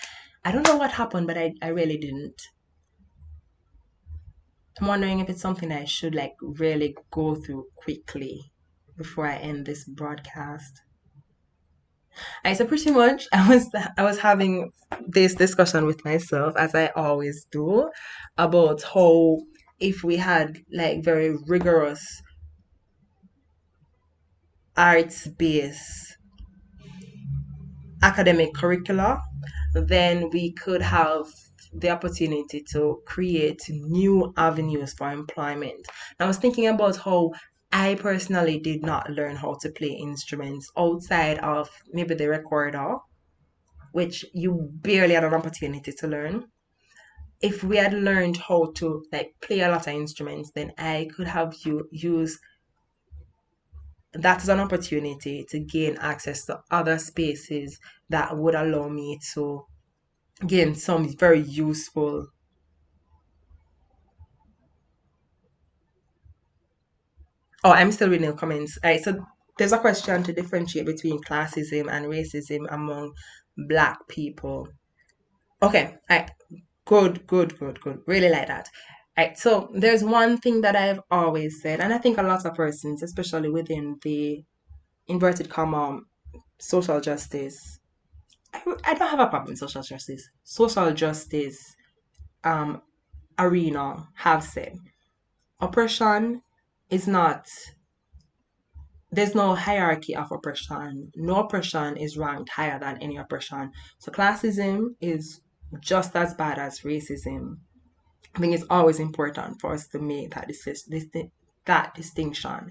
I don't know what happened, but I really didn't. I'm wondering if it's something I should like really go through quickly before I end this broadcast. I so pretty much I was having this discussion with myself, as I always do, about how if we had like very rigorous arts based academic curricula, then we could have the opportunity to create new avenues for employment. I was thinking about how I personally did not learn how to play instruments outside of maybe the recorder, which you barely had an opportunity to learn. If we had learned how to like play a lot of instruments, then I could have used that as an opportunity to gain access to other spaces that would allow me to gain some very useful. Oh, I'm still reading the comments. All right, so there's a question to differentiate between classism and racism among Black people. Okay, all right, good, good, good, good. Really like that. All right, so there's one thing that I've always said, and I think a lot of persons, especially within the inverted comma social justice, I don't have a problem with social justice um arena, have said oppression is not, there's no hierarchy of oppression. No oppression is ranked higher than any oppression. So classism is just as bad as racism. I think it's always important for us to make that distinction.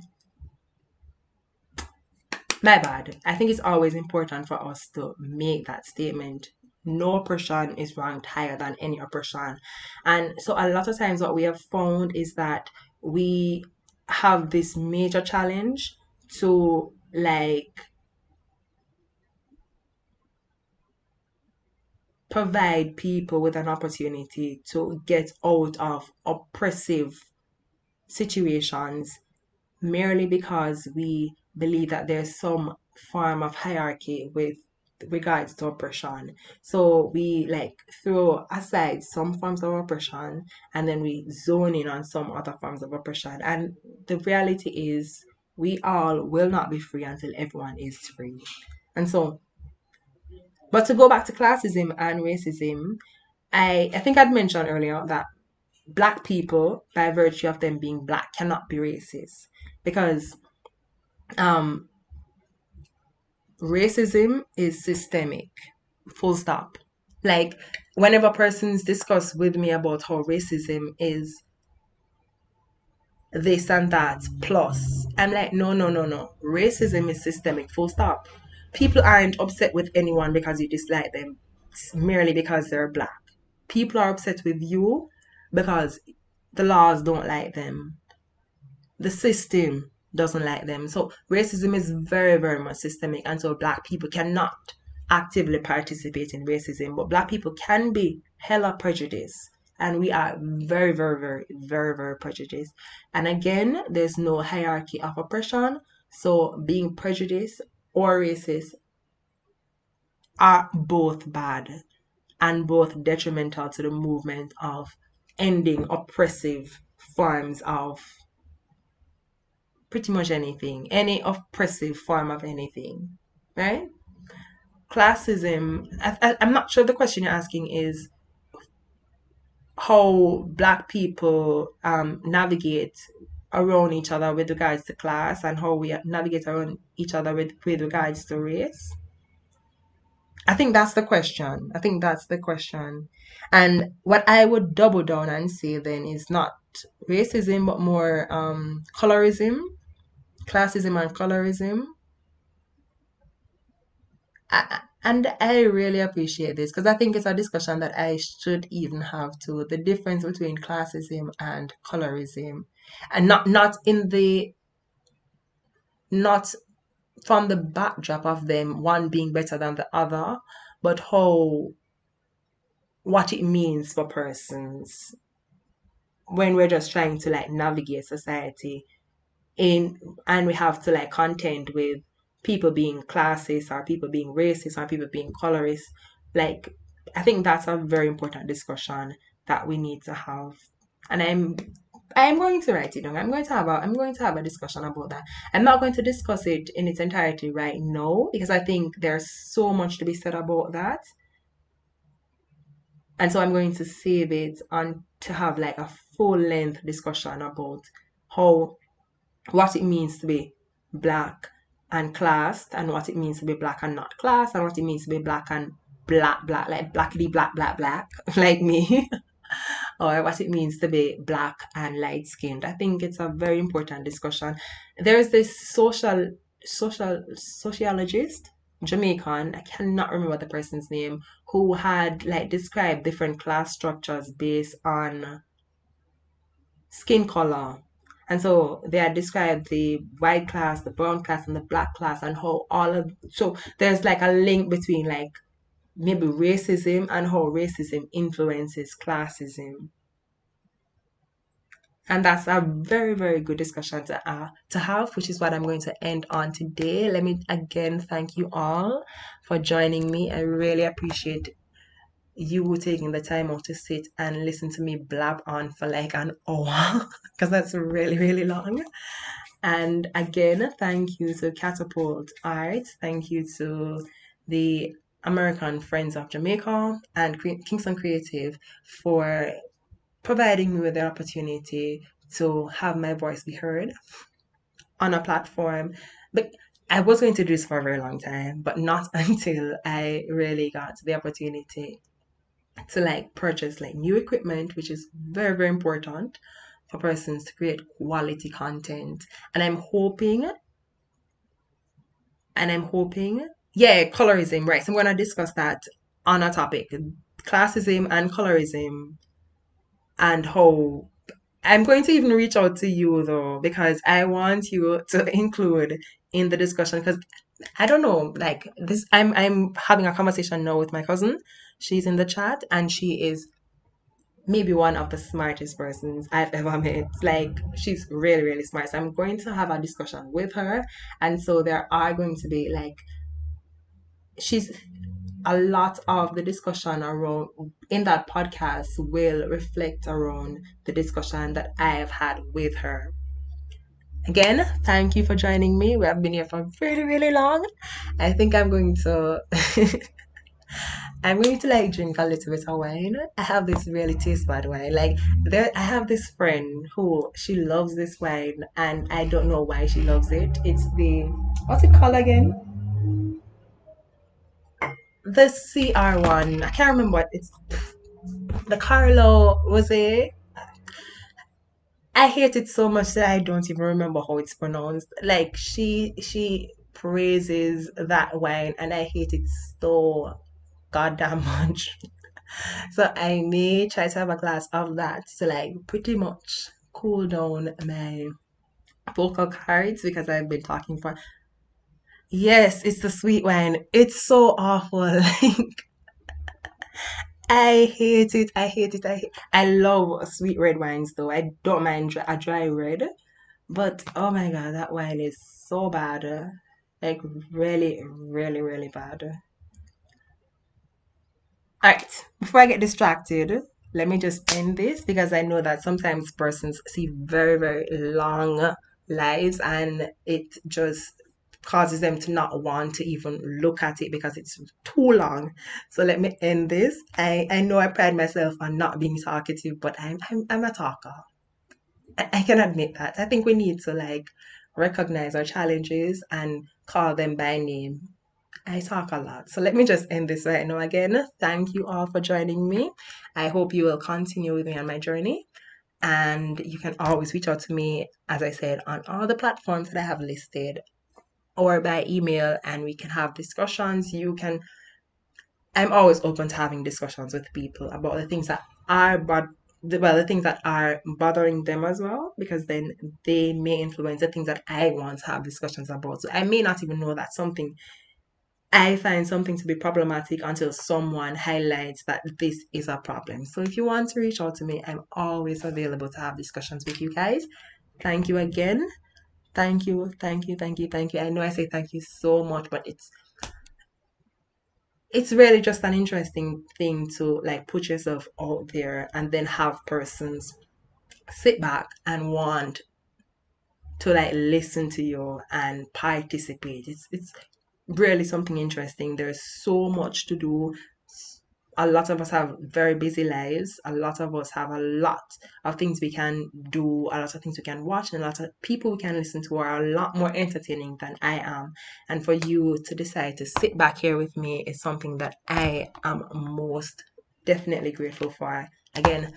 My bad. I think it's always important for us to make that statement. No oppression is ranked higher than any oppression. And so a lot of times what we have found is that we have this major challenge to like provide people with an opportunity to get out of oppressive situations merely because we believe that there's some form of hierarchy with regards to oppression. So we like throw aside some forms of oppression and then we zone in on some other forms of oppression. And the reality is we all will not be free until everyone is free. And so, but to go back to classism and racism, I think I'd mentioned earlier that Black people, by virtue of them being Black, cannot be racist because um, racism is systemic, full stop. Like, whenever persons discuss with me about how racism is this and that plus, I'm like, no, no, no, no. Racism is systemic, full stop. People aren't upset with anyone because you dislike them merely because they're Black. People are upset with you because the laws don't like them, the system doesn't like them. So racism is very, very much systemic, and so Black people cannot actively participate in racism, but Black people can be hella prejudiced. And we are very, very, very, very, very prejudiced. And again, there's no hierarchy of oppression. So being prejudiced or racist are both bad and both detrimental to the movement of ending oppressive forms of pretty much anything, any oppressive form of anything, right? Classism, I'm not sure the question you're asking is how Black people navigate around each other with regards to class and how we navigate around each other with regards to race. I think that's the question. I think that's the question. And what I would double down and say then is not racism, but more colorism, classism and colorism. And I really appreciate this because I think it's a discussion that I should even have too. The difference between classism and colorism, and not in the not from the backdrop of them one being better than the other, but how what it means for persons when we're just trying to like navigate society in and we have to like contend with people being classist or people being racist or people being colorist. Like I think that's a very important discussion that we need to have. And I'm going to write it down. I'm going to have a discussion about that. I'm not going to discuss it in its entirety right now because I think there's so much to be said about that. And so I'm going to save it on to have like a full length discussion about how what it means to be black and classed and what it means to be black and not classed and what it means to be black and black like blackity black like me or what it means to be black and light skinned. I think it's a very important discussion. There's this sociologist, Jamaican, I cannot remember the person's name, who had like described different class structures based on skin color. And so they had described the white class, the brown class, and the black class, and how all of so there's like a link between like maybe racism and how racism influences classism. And that's a very, very good discussion to have, which is what I'm going to end on today. Let me again thank you all for joining me. I really appreciate you taking the time out to sit and listen to me blab on for like an hour because that's really, really long. And again, thank you to Catapult Art. Thank you to the American Friends of Jamaica and Kingston Creative for providing me with the opportunity to have my voice be heard on a platform. But I was going to do this for a very long time, but not until I really got the opportunity to like purchase like new equipment, which is very, very important for persons to create quality content. And I'm hoping, yeah, colorism, right? So I'm gonna discuss that on a topic, classism and colorism, and how I'm going to even reach out to you though, because I want you to include in the discussion because I don't know, like this I'm having a conversation now with my cousin. She's in the chat and she is maybe one of the smartest persons I've ever met. Like she's really, really smart. So I'm going to have a discussion with her. And so there are going to be like she's a lot of the discussion around in that podcast will reflect around the discussion that I have had with her. Again, thank you for joining me. We have been here for really, really long. I think I'm going to like drink a little bit of wine. I have this really taste bad wine. Like there I have this friend who she loves this wine and I don't know why she loves it. It's the what's it called again? The CR one. I can't remember what it's the Carlo was it? I hate it so much that I don't even remember how it's pronounced. Like she praises that wine and I hate it so goddamn much. So I may try to have a glass of that to like pretty much cool down my vocal cords because I've been talking for yes, it's the sweet wine. It's so awful. Like I hate it. I hate it. I love sweet red wines though. I don't mind a dry red, but oh my God, that wine is so bad. Like really, really, really bad. All right, before I get distracted, let me just end this because I know that sometimes persons see very, very long lives and it just causes them to not want to even look at it because it's too long. So let me end this. I know I pride myself on not being talkative, but I'm a talker. I can admit that. I think we need to like recognize our challenges and call them by name. I talk a lot. So let me just end this right now again. Thank you all for joining me. I hope you will continue with me on my journey. And you can always reach out to me, as I said, on all the platforms that I have listed or by email, and we can have discussions. I'm always open to having discussions with people about the things that are, the things that are bothering them as well, because then they may influence the things that I want to have discussions about. So I may not even know that something I find something to be problematic until someone highlights that this is a problem. So if you want to reach out to me, I'm always available to have discussions with you guys. Thank you again. Thank you, thank you, thank you, thank you. I know I say thank you so much, but it's really just an interesting thing to like put yourself out there and then have persons sit back and want to like listen to you and participate. It's really something interesting. There's so much to do. A lot of us have very busy lives. A lot of us have a lot of things we can do, a lot of things we can watch, and a lot of people we can listen to are a lot more entertaining than I am. And for you to decide to sit back here with me is something that I am most definitely grateful for. Again,